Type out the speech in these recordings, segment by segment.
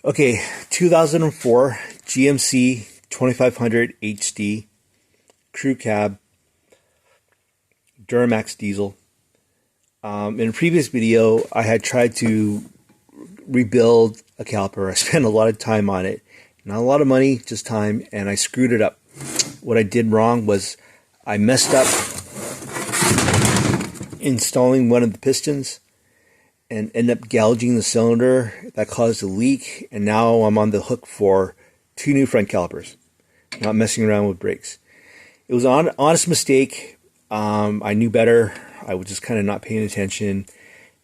Okay, 2004 GMC 2500 HD crew cab Duramax diesel. In a previous video, I had tried to rebuild a caliper. I spent a lot of time on it. Not a lot of money, just time, and I screwed it up. What I did wrong was I messed up installing one of the pistons and ended up gouging the cylinder. That caused a leak, and now I'm on the hook for 2 new front calipers. Not messing around with brakes. It was an honest mistake. I knew better. I was just kind of not paying attention,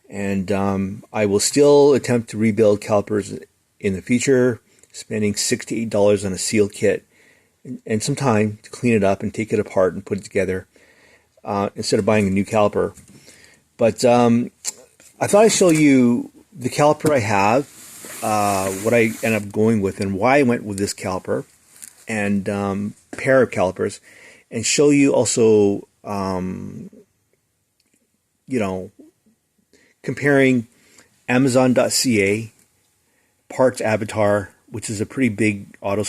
and I will still attempt to rebuild calipers in the future, spending $6 to $8 on a seal kit and some time to clean it up and take it apart and put it together instead of buying a new caliper. But I thought I'd show you the caliper I have, what I end up going with, and why I went with this caliper and pair of calipers, and show you also, comparing Amazon.ca, Parts Avatar, which is a pretty big auto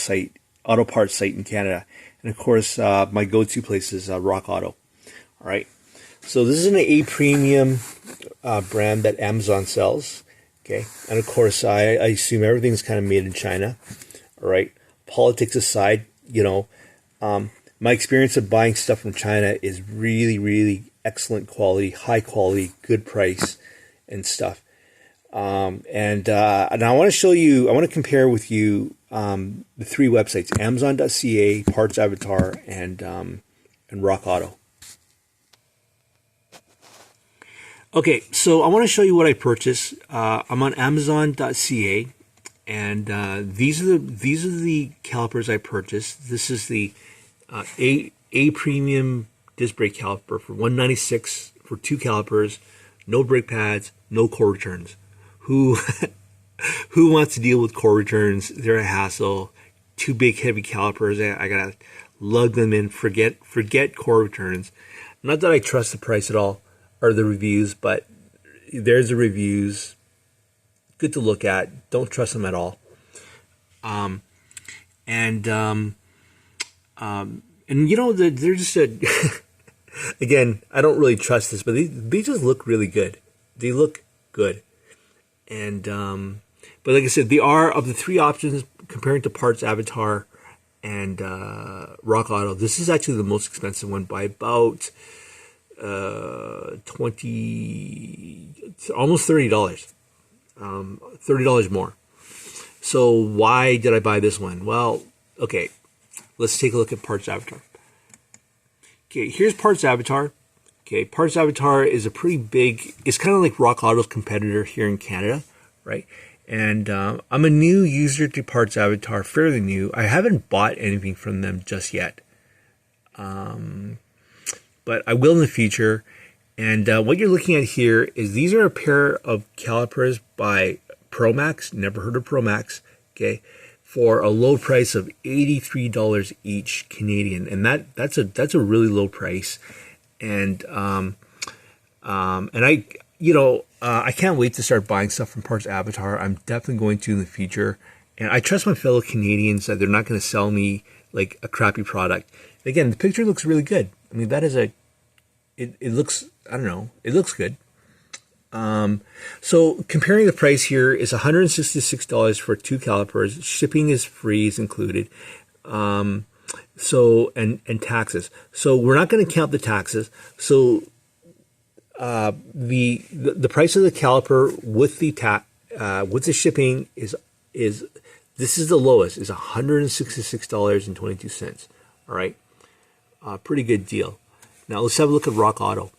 parts site in Canada, and of course my go-to place is RockAuto. All right, so this is an A premium brand that Amazon sells. Okay, and of course I assume everything's kind of made in China. All right, politics aside, my experience of buying stuff from China is really, really excellent quality, high quality, good price, and stuff. And I want to show you, I want to compare with you the 3 websites: Amazon.ca, Parts Avatar, and RockAuto. Okay, so I want to show you what I purchased. I'm on Amazon.ca, and these are the calipers I purchased. This is the A premium disc brake caliper for $196 for 2 calipers, no brake pads, no core returns. Who wants to deal with core returns? They're a hassle. 2 big heavy calipers. I gotta lug them in. Forget core returns. Not that I trust the price at all or the reviews, but there's the reviews. Good to look at. Don't trust them at all. They're just again, I don't really trust this, but they just look really good. They look good. And but like I said, they are, of the 3 options comparing to Parts Avatar and RockAuto, this is actually the most expensive one by about almost $30. $30 more. So why did I buy this one? Well, okay, let's take a look at Parts Avatar. Okay, here's Parts Avatar. Okay, Parts Avatar is a pretty big, it's kind of like RockAuto's competitor here in Canada, right? And I'm a new user to Parts Avatar, fairly new. I haven't bought anything from them just yet. But I will in the future. And what you're looking at here is these are a pair of calipers by Promax, never heard of Promax, okay, for a low price of $83 each Canadian. And that's a really low price. And I can't wait to start buying stuff from Parts Avatar. I'm definitely going to in the future. And I trust my fellow Canadians that they're not going to sell me like a crappy product. Again, the picture looks really good. I mean, that is it looks, I don't know, it looks good. So comparing the price here is $166 for 2 calipers. Shipping is free, is included. And taxes. So we're not going to count the taxes. So the price of the caliper with the shipping is this is the lowest, is $166.22. All right, pretty good deal. Now let's have a look at RockAuto.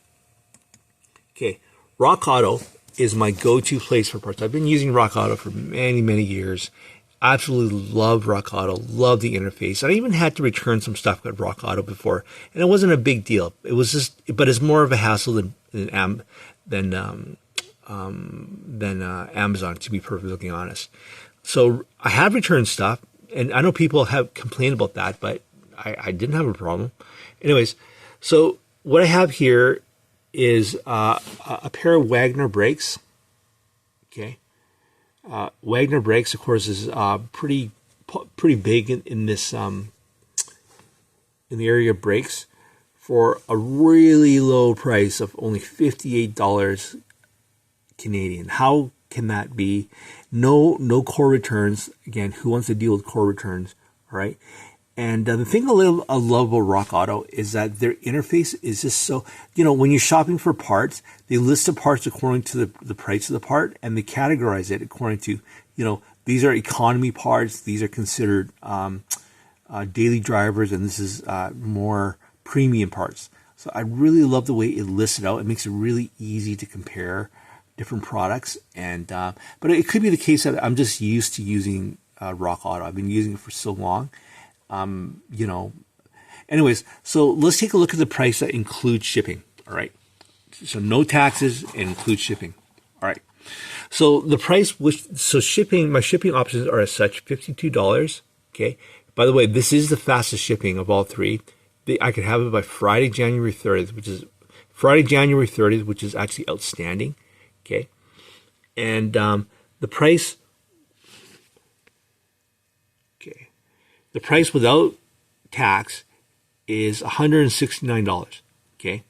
Okay, RockAuto is my go-to place for parts. I've been using RockAuto for many years. Absolutely love RockAuto, love the interface. I even had to return some stuff at RockAuto before, and it wasn't a big deal. It was just, but it's more of a hassle than Amazon, to be perfectly honest. So I have returned stuff, and I know people have complained about that, but I didn't have a problem. Anyways, so what I have here is a pair of Wagner brakes. Okay. Wagner Brakes, of course, is pretty big in this in the area of brakes for a really low price of only $58 Canadian. How can that be? No core returns. Again, who wants to deal with core returns? All right. And the thing I love about RockAuto is that their interface is just so, when you're shopping for parts, they list the parts according to the price of the part, and they categorize it according to, these are economy parts, these are considered daily drivers, and this is more premium parts. So I really love the way it lists it out. It makes it really easy to compare different products. And but it could be the case that I'm just used to using RockAuto. I've been using it for so long. Anyways, so let's take a look at the price that includes shipping. All right. So no taxes and includes shipping. All right. So the price, my shipping options are as such, $52. Okay. By the way, this is the fastest shipping of all three. I could have it by Friday, January 30th, which is actually outstanding. Okay. And the price, the price without tax is $169. Okay,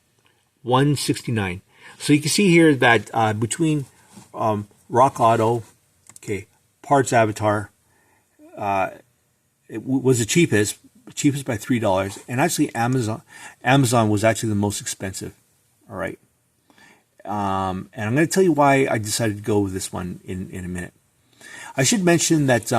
$169. So you can see here that between RockAuto, Parts Avatar, it was the cheapest by $3, and actually Amazon was actually the most expensive. All right, and I'm going to tell you why I decided to go with this one in a minute. I should mention that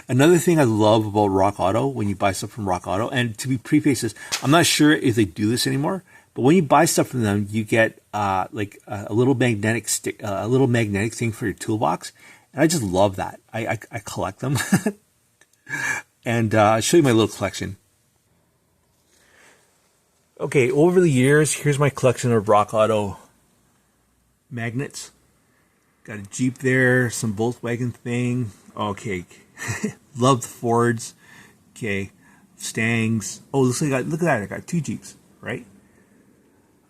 another thing I love about RockAuto, when you buy stuff from RockAuto, and to be preface this, I'm not sure if they do this anymore, but when you buy stuff from them, you get like a little magnetic stick, a little magnetic thing for your toolbox, and I just love that. I collect them, and I'll show you my little collection. Okay, over the years, here's my collection of RockAuto magnets. Got a Jeep there, some Volkswagen thing. Okay, love the Fords. Okay, Stangs. Oh, look at that! I got two Jeeps, right?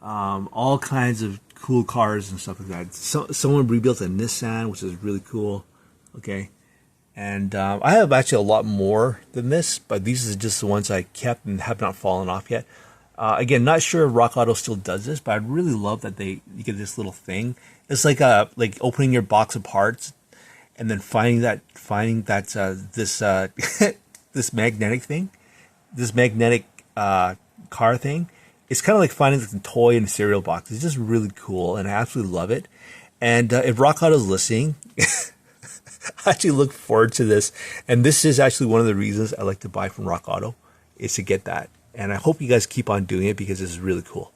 All kinds of cool cars and stuff like that. Someone rebuilt a Nissan, which is really cool. Okay, and I have actually a lot more than this, but these are just the ones I kept and have not fallen off yet. Again, not sure if RockAuto still does this, but I really love that you get this little thing. It's like opening your box of parts and then finding that this this magnetic thing, this magnetic car thing. It's kind of like finding the toy in a cereal box. It's just really cool, and I absolutely love it. And if RockAuto is listening, I actually look forward to this. And this is actually one of the reasons I like to buy from RockAuto, is to get that. And I hope you guys keep on doing it because this is really cool.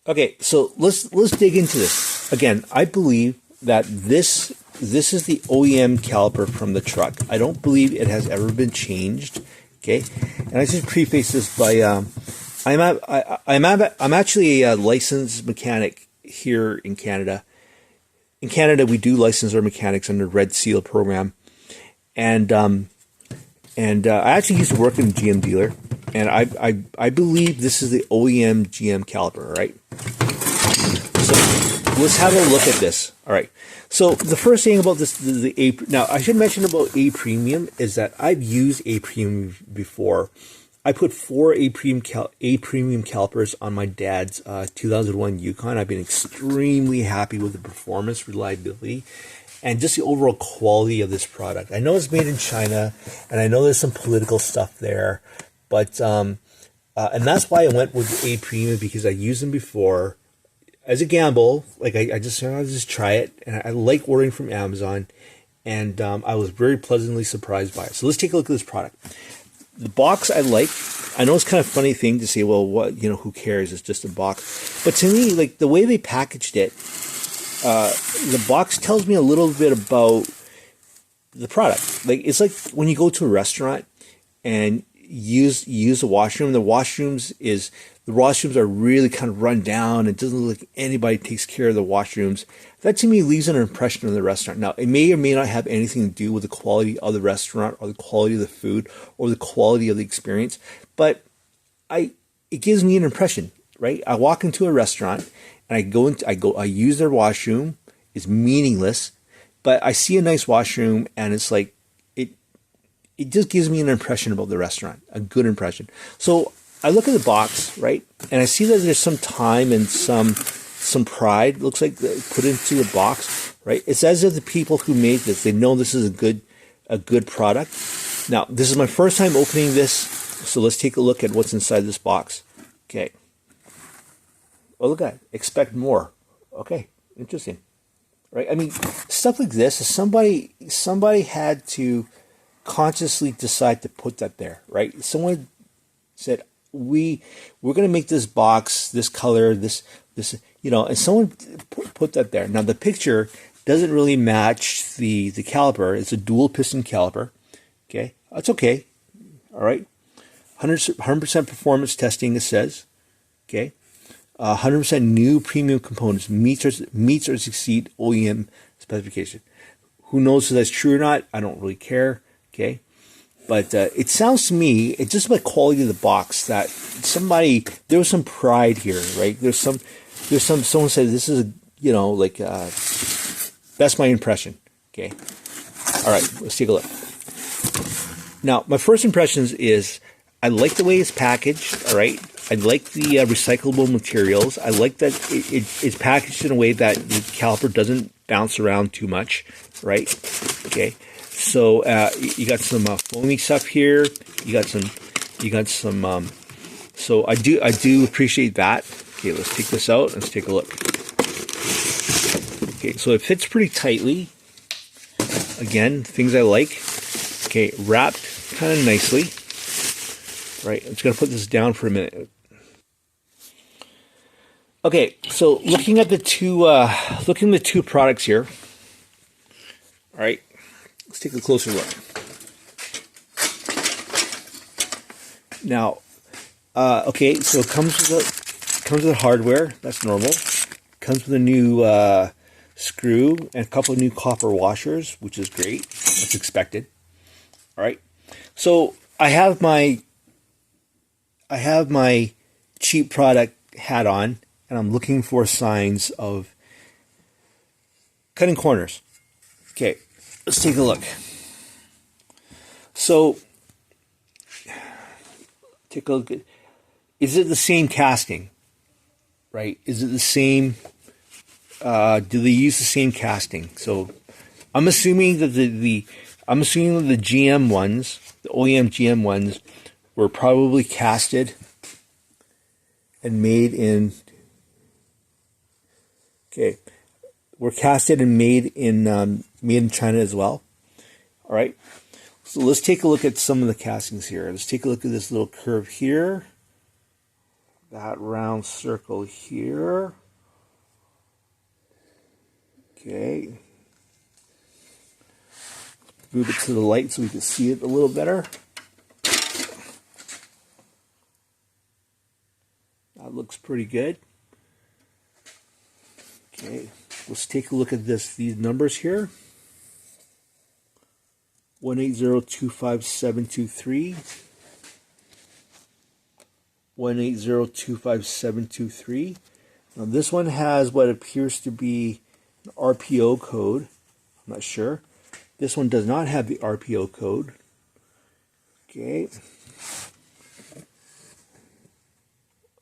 Okay, so let's dig into this. Again, I believe that this is the OEM caliper from the truck. I don't believe it has ever been changed. Okay, and I should preface this by I'm actually a licensed mechanic here in Canada. In Canada, we do license our mechanics under Red Seal program, and I actually used to work in a GM dealer, and I believe this is the OEM GM caliper, right? So let's have a look at this. All right. So the first thing about this, now I should mention about A Premium is that I've used A Premium before. I put 4 A Premium calipers on my dad's 2001 Yukon. I've been extremely happy with the performance, reliability, and just the overall quality of this product. I know it's made in China, and I know there's some political stuff there, but and that's why I went with A Premium, because I used them before as a gamble. Like I just try it, and I like ordering from Amazon, and I was very pleasantly surprised by it. So let's take a look at this product. The box I like. I know it's kind of a funny thing to say, well, what, who cares? It's just a box. But to me, like the way they packaged it, the box tells me a little bit about the product. Like it's like when you go to a restaurant and use the washroom. The washrooms are really kind of run down. It doesn't look like anybody takes care of the washrooms. That to me leaves an impression of the restaurant. Now, it may or may not have anything to do with the quality of the restaurant or the quality of the food or the quality of the experience, but it gives me an impression, right? I walk into a restaurant and I use their washroom. is meaningless, but I see a nice washroom and it's like, it just gives me an impression about the restaurant, a good impression. So I look at the box, right, and I see that there's some time and some pride, looks like they put into the box, right? It's as if the people who made this, they know this is a good product. Now, this is my first time opening this, so let's take a look at what's inside this box. Okay. Oh, look at it. Expect more. Okay, interesting. Right? I mean, stuff like this, somebody had to consciously decide to put that there, right? Someone said, we're going to make this box, this color, this, and someone put that there. Now, the picture doesn't really match the caliper. It's a dual piston caliper. Okay, that's okay. All right, 100% performance testing, it says. Okay, 100% new premium components, meets or exceed OEM specification. Who knows if that's true or not? I don't really care. Okay, but it sounds to me, it's just by quality of the box that there was some pride here, right? Someone said this is that's my impression. Okay, all right, let's take a look. Now, my first impressions is I like the way it's packaged. All right, I like the recyclable materials. I like that it's packaged in a way that the caliper doesn't bounce around too much. Right? Okay. So you got some foamy stuff here. You got some. So I do appreciate that. Okay, let's take this out. Let's take a look. Okay, so it fits pretty tightly. Again, things I like. Okay, wrapped kind of nicely. Right, I'm just gonna put this down for a minute. Okay, so looking at the two products here. All right. Let's take a closer look. Now, okay, so it comes with hardware. That's normal. Comes with a new screw and a couple of new copper washers, which is great. That's expected. All right. So I have my cheap product hat on, and I'm looking for signs of cutting corners. Okay. Let's take a look. So, take a look at, is it the same casting? Right? Is it the same, do they use the same casting? So, I'm assuming that the GM ones, the OEM GM ones, were probably casted and made in, okay, were casted and made in China as well. All right. So let's take a look at some of the castings here. Let's take a look at this little curve here. That round circle here. Okay. Move it to the light so we can see it a little better. That looks pretty good. Okay. Let's take a look at these numbers here. 180257723. 180257723. Now this one has what appears to be an RPO code. I'm not sure. This one does not have the RPO code. Okay.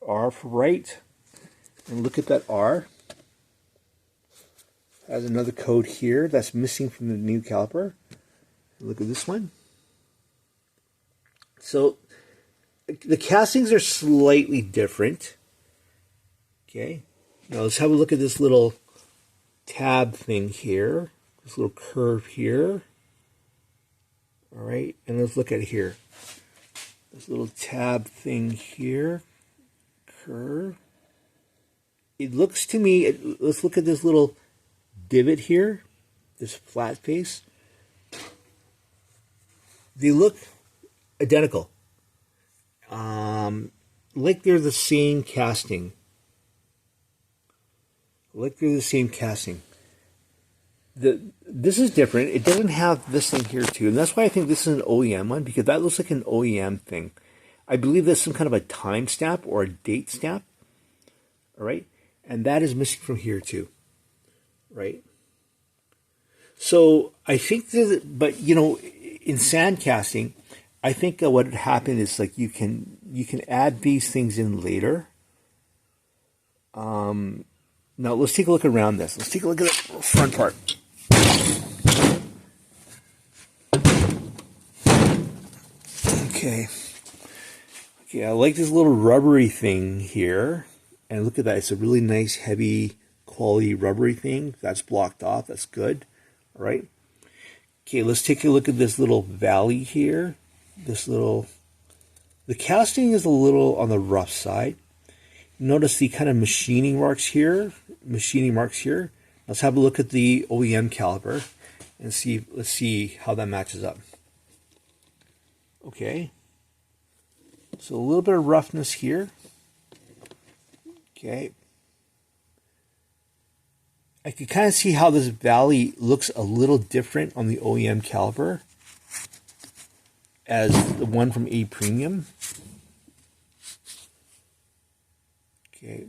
R for right. And look at that R. Has another code here that's missing from the new caliper. Look at this one. So the castings are slightly different. Okay. Now let's have a look at this little tab thing here. This little curve here. All right. And let's look at here. This little tab thing here. Curve. It looks to me, let's look at this little divot here, this flat face. They look identical, like they're the same casting. This is different. It doesn't have this thing here too, and that's why I think this is an OEM one, because that looks like an OEM thing. I believe there's some kind of a time stamp or a date stamp. All right, and that is missing from here too. Right? So I think that, but you know, in sand casting, I think what would happen is like you can add these things in later. Now let's take a look around this. Let's take a look at the front part. Okay. Okay, I like this little rubbery thing here. And look at that. It's a really nice, heavy, quality rubbery thing. That's blocked off. That's good. All right. Okay, let's take a look at this little valley here. The casting is a little on the rough side. Notice the kind of machining marks here. Let's have a look at the OEM caliper and see. Let's see how that matches up. Okay. So a little bit of roughness here. Okay. I can kind of see how this valley looks a little different on the OEM caliper as the one from A Premium. Okay.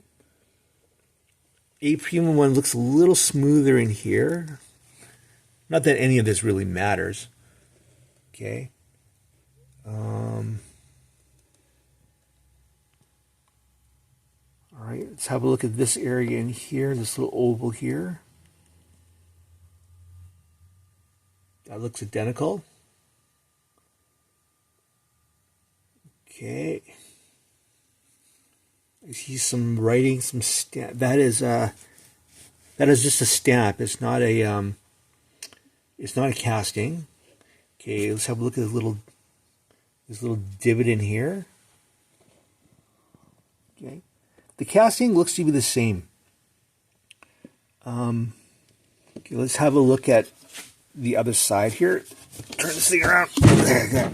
A Premium one looks a little smoother in here. Not that any of this really matters. Okay. All right, let's have a look at this area in here, this little oval here. That looks identical. Okay. I see some writing, some stamp. That is just a stamp. It's not a casting. Okay, let's have a look at this little divot in here. Okay. The casting looks to be the same. Okay, let's have a look at the other side here. Turn this thing around. There you go.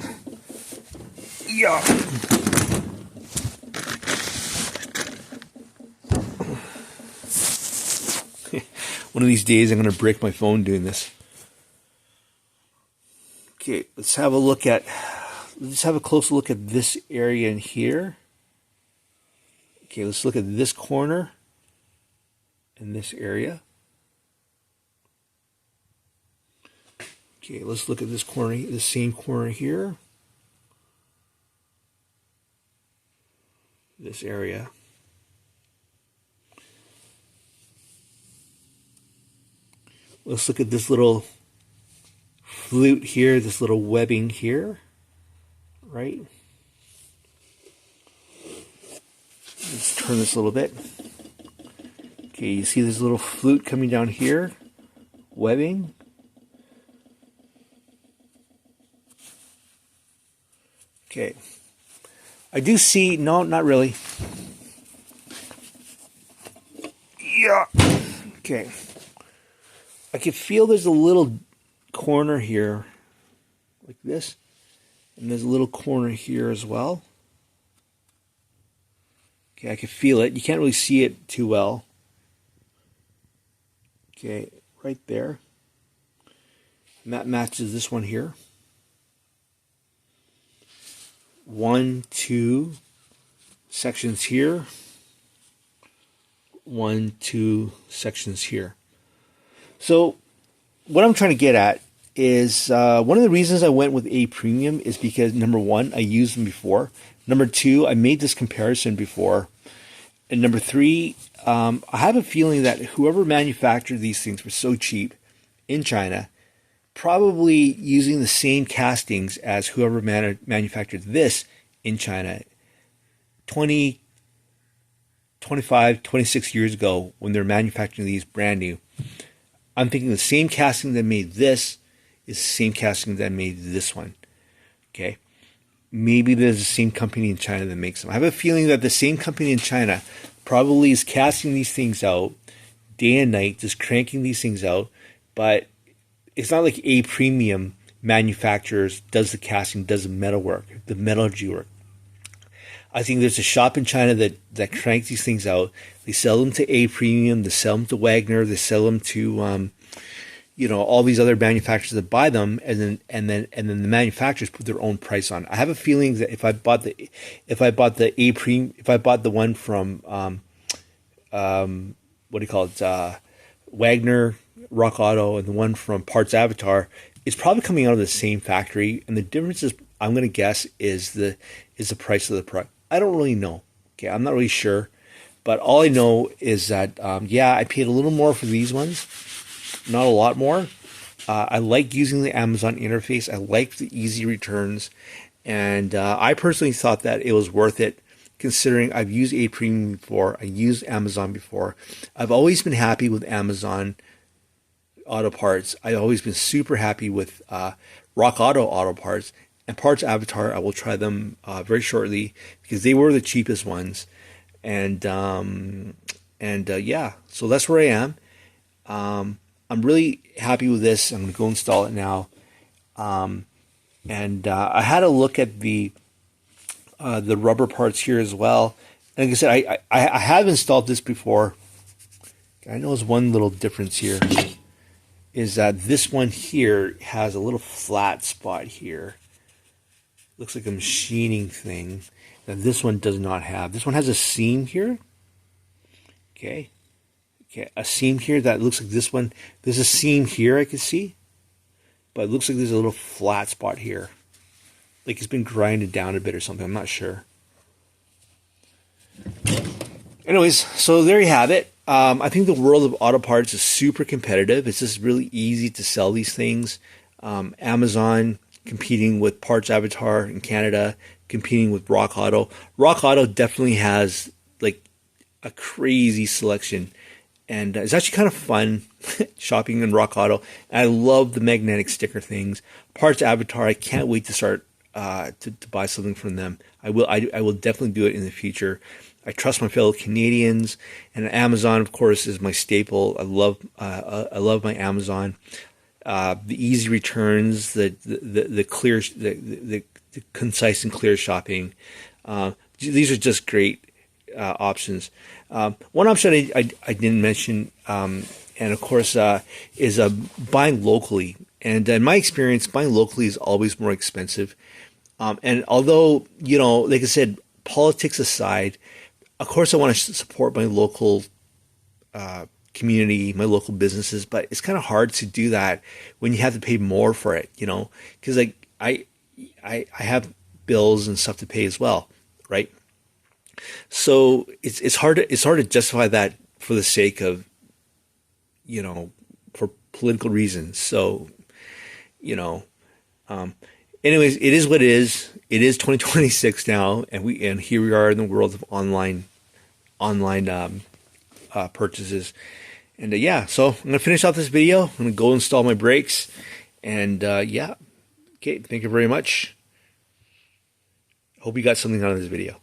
Yeah. One of these days I'm going to break my phone doing this. Okay, let's have a closer look at this area in here. Okay, let's look at this corner and this area. Okay, let's look at this corner, the same corner here. This area. Let's look at this little flute here, this little webbing here, right? Let's turn this a little bit. Okay, you see this little flute coming down here, webbing. Okay, I do see, no, not really. Yeah, okay. I can feel there's a little corner here, like this, and there's a little corner here as well. Okay, I can feel it. You can't really see it too well. Okay, right there. And that matches this one here. 1, 2 sections here. 1, 2 sections here. So what I'm trying to get at is one of the reasons I went with A Premium is because, number one, I used them before. Number two, I made this comparison before. And number three, I have a feeling that whoever manufactured these things were so cheap in China, probably using the same castings as whoever manufactured this in China 20, 25, 26 years ago when they're manufacturing these brand new. I'm thinking the same casting that made this is the same casting that made this one. Okay. Maybe there's the same company in China that makes them. I have a feeling that the same company in China probably is casting these things out day and night, just cranking these things out. But it's not like A Premium manufacturers does the casting, does the metal work, the metallurgy work. I think there's a shop in China that cranks these things out. They sell them to A Premium, they sell them to Wagner, they sell them to all these other manufacturers that buy them, and then the manufacturers put their own price on it. I have a feeling that if I bought the one from Wagner, RockAuto and the one from Parts Avatar is probably coming out of the same factory, and the difference is, I'm going to guess, is the price of the product. I don't really know. Okay, I'm not really sure, but all I know is that yeah, I paid a little more for these ones, not a lot more. I like using the Amazon interface. I like the easy returns, and I personally thought that it was worth it, considering I've used A Premium before. I used Amazon before. I've always been happy with Amazon Auto Parts. I've always been super happy with RockAuto Auto Parts, and Parts Avatar. I will try them very shortly because they were the cheapest ones, and yeah, so that's where I am. I'm really happy with this. I'm going to go install it now. And I had a look at the rubber parts here as well. And like I said, I have installed this before. I know there's one little difference here, is that this one here has a little flat spot here. Looks like a machining thing that this one does not have. This one has a seam here. Okay. Okay, a seam here that looks like this one. There's a seam here I can see, but it looks like there's a little flat spot here. Like it's been grinded down a bit or something. I'm not sure. Anyways, so there you have it. I think the world of auto parts is super competitive. It's just really easy to sell these things. Amazon competing with Parts Avatar in Canada, competing with RockAuto. RockAuto definitely has like a crazy selection. And it's actually kind of fun shopping in RockAuto. And I love the magnetic sticker things. Parts Avatar, I can't wait to start to buy something from them. I will definitely do it in the future. I trust my fellow Canadians, and Amazon, of course, is my staple. I love my Amazon. The easy returns, the clear, the concise and clear shopping. These are just great options. One option I didn't mention, and of course, is buying locally. And in my experience, buying locally is always more expensive. And although, you know, like I said, politics aside, of course, I want to support my local community, my local businesses, but it's kind of hard to do that when you have to pay more for it, you know, because like I have bills and stuff to pay as well, right? So it's hard to justify that for the sake of, you know, for political reasons. So, you know, anyways, it is what it is. It is 2026 now, and here we are in the world of online purchases. And yeah, so I'm gonna finish off this video. I'm gonna go install my brakes, and yeah, okay. Thank you very much. Hope you got something out of this video.